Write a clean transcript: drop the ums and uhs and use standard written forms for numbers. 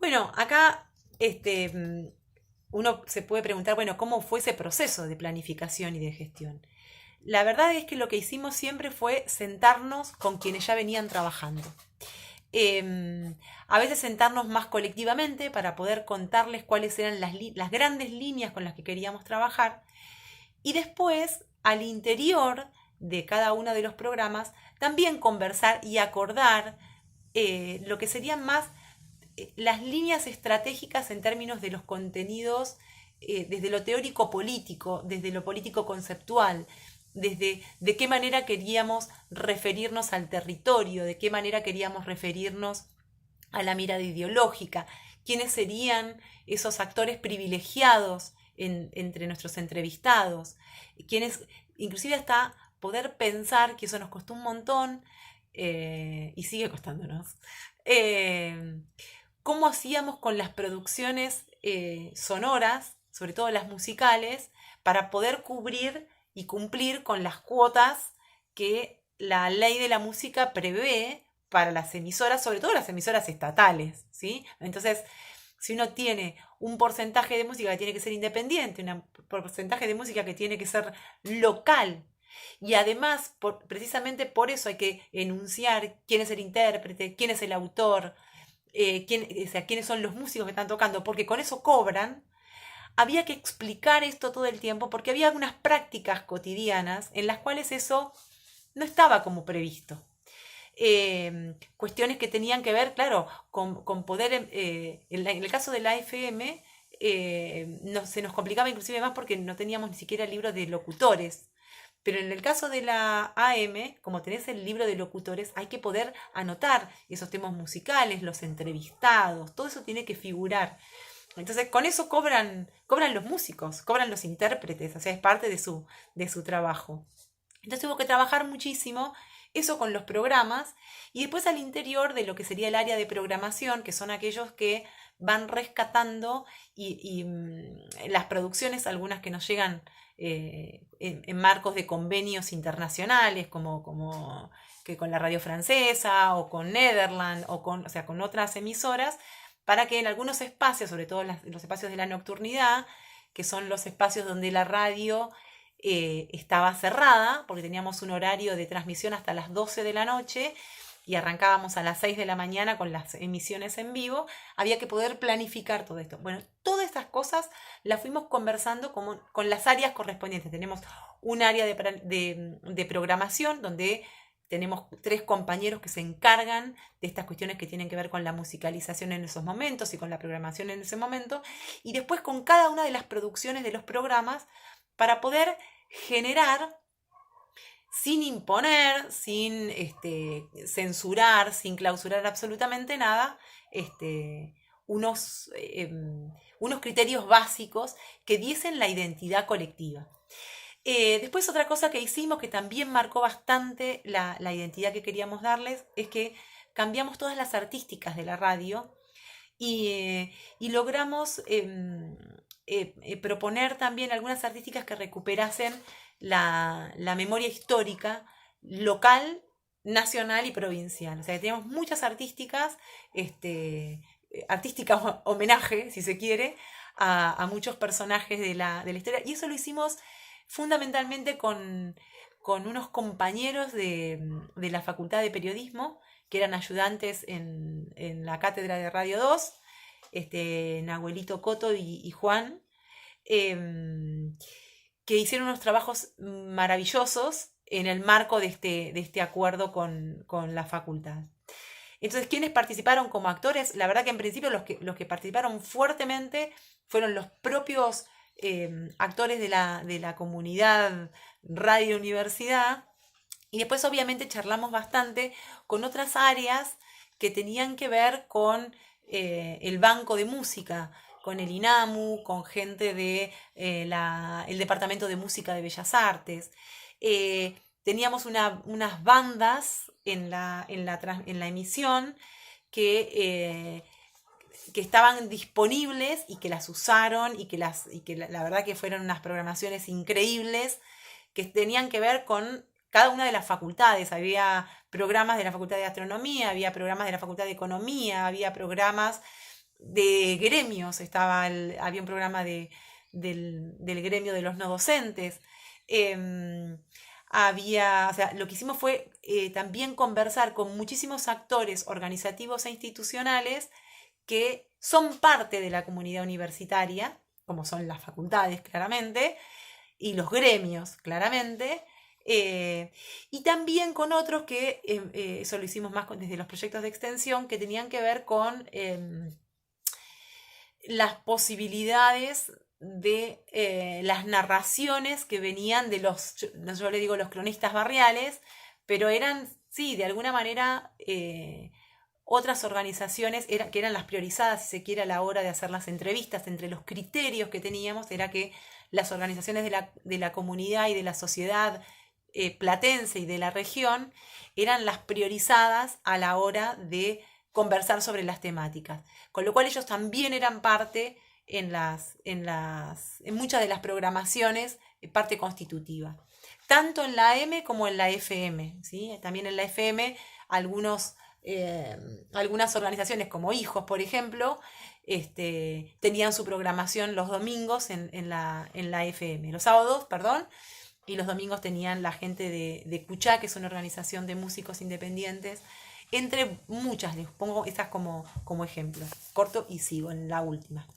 Bueno, acá uno se puede preguntar, bueno, ¿cómo fue ese proceso de planificación y de gestión? La verdad es que lo que hicimos siempre fue sentarnos con quienes ya venían trabajando. A veces sentarnos más colectivamente para poder contarles cuáles eran las grandes líneas con las que queríamos trabajar y después al interior de cada uno de los programas también conversar y acordar lo que serían más las líneas estratégicas en términos de los contenidos desde lo teórico político, desde lo político conceptual, desde de qué manera queríamos referirnos al territorio, de qué manera queríamos referirnos a la mirada ideológica, quiénes serían esos actores privilegiados entre nuestros entrevistados, quiénes, inclusive hasta poder pensar, que eso nos costó un montón y sigue costándonos, eh, cómo hacíamos con las producciones sonoras, sobre todo las musicales, para poder cubrir y cumplir con las cuotas que la ley de la música prevé para las emisoras, sobre todo las emisoras estatales, ¿sí? Entonces, si uno tiene un porcentaje de música que tiene que ser independiente, un porcentaje de música que tiene que ser local, y además, precisamente por eso hay que enunciar quién es el intérprete, quién es el autor, o sea, quiénes son los músicos que están tocando, porque con eso cobran, había que explicar esto todo el tiempo porque había algunas prácticas cotidianas en las cuales eso no estaba como previsto. Cuestiones que tenían que ver, claro, con poder, en el caso de la FM, se nos complicaba inclusive más porque no teníamos ni siquiera el libro de locutores. Pero en el caso de la AM, como tenés el libro de locutores, hay que poder anotar esos temas musicales, los entrevistados, todo eso tiene que figurar. Entonces, con eso cobran los músicos, cobran los intérpretes, o sea, es parte de su trabajo. Entonces hubo que trabajar muchísimo eso con los programas y después al interior de lo que sería el área de programación, que son aquellos que van rescatando las producciones, algunas que nos llegan en marcos de convenios internacionales, como que con la radio francesa o con Netherlands o sea, con otras emisoras, para que en algunos espacios, sobre todo los espacios de la nocturnidad, que son los espacios donde la radio estaba cerrada, porque teníamos un horario de transmisión hasta las 12 de la noche y arrancábamos a las 6 de la mañana con las emisiones en vivo, había que poder planificar todo esto. Bueno, todas estas cosas las fuimos conversando con las áreas correspondientes. Tenemos un área de programación donde tenemos 3 compañeros que se encargan de estas cuestiones que tienen que ver con la musicalización en esos momentos y con la programación en ese momento. Y después con cada una de las producciones de los programas para poder generar sin imponer, sin censurar, sin clausurar absolutamente nada, unos, unos criterios básicos que diesen la identidad colectiva. Después otra cosa que hicimos que también marcó bastante la identidad que queríamos darles es que cambiamos todas las artísticas de la radio y logramos proponer también algunas artísticas que recuperasen la memoria histórica local, nacional y provincial. O sea, que teníamos muchas artísticas homenaje, si se quiere, a muchos personajes de la historia. Y eso lo hicimos fundamentalmente con unos compañeros de la Facultad de Periodismo, que eran ayudantes en la cátedra de Radio 2, Nahuelito Coto y Juan, que hicieron unos trabajos maravillosos en el marco de este acuerdo con la facultad. Entonces, ¿quiénes participaron como actores? La verdad que en principio los que participaron fuertemente fueron los propios actores de la comunidad Radio Universidad. Y después obviamente charlamos bastante con otras áreas que tenían que ver con el banco de música, con el INAMU, con gente del Departamento de Música de Bellas Artes. Teníamos unas bandas en la emisión que estaban disponibles y que las usaron y que la verdad que fueron unas programaciones increíbles que tenían que ver con cada una de las facultades. Había programas de la Facultad de Astronomía, había programas de la Facultad de Economía, había programas de gremios, había un programa del gremio de los no docentes. O sea, lo que hicimos fue también conversar con muchísimos actores organizativos e institucionales que son parte de la comunidad universitaria, como son las facultades claramente, y los gremios claramente, y también con otros que, eso lo hicimos más desde los proyectos de extensión, que tenían que ver con las posibilidades de las narraciones que venían de yo le digo los cronistas barriales, pero eran, sí, de alguna manera otras organizaciones que eran las priorizadas, si se quiere, a la hora de hacer las entrevistas. Entre los criterios que teníamos era que las organizaciones de la comunidad y de la sociedad platense y de la región eran las priorizadas a la hora de conversar sobre las temáticas, con lo cual ellos también eran parte en muchas de las programaciones, parte constitutiva, tanto en la AM como en la FM, ¿sí? También en la FM algunas organizaciones como Hijos, por ejemplo, tenían su programación los domingos en la FM, los sábados, perdón, y los domingos tenían la gente de Cuchá, que es una organización de músicos independientes, entre muchas, les pongo estas como ejemplo. Corto y sigo en la última.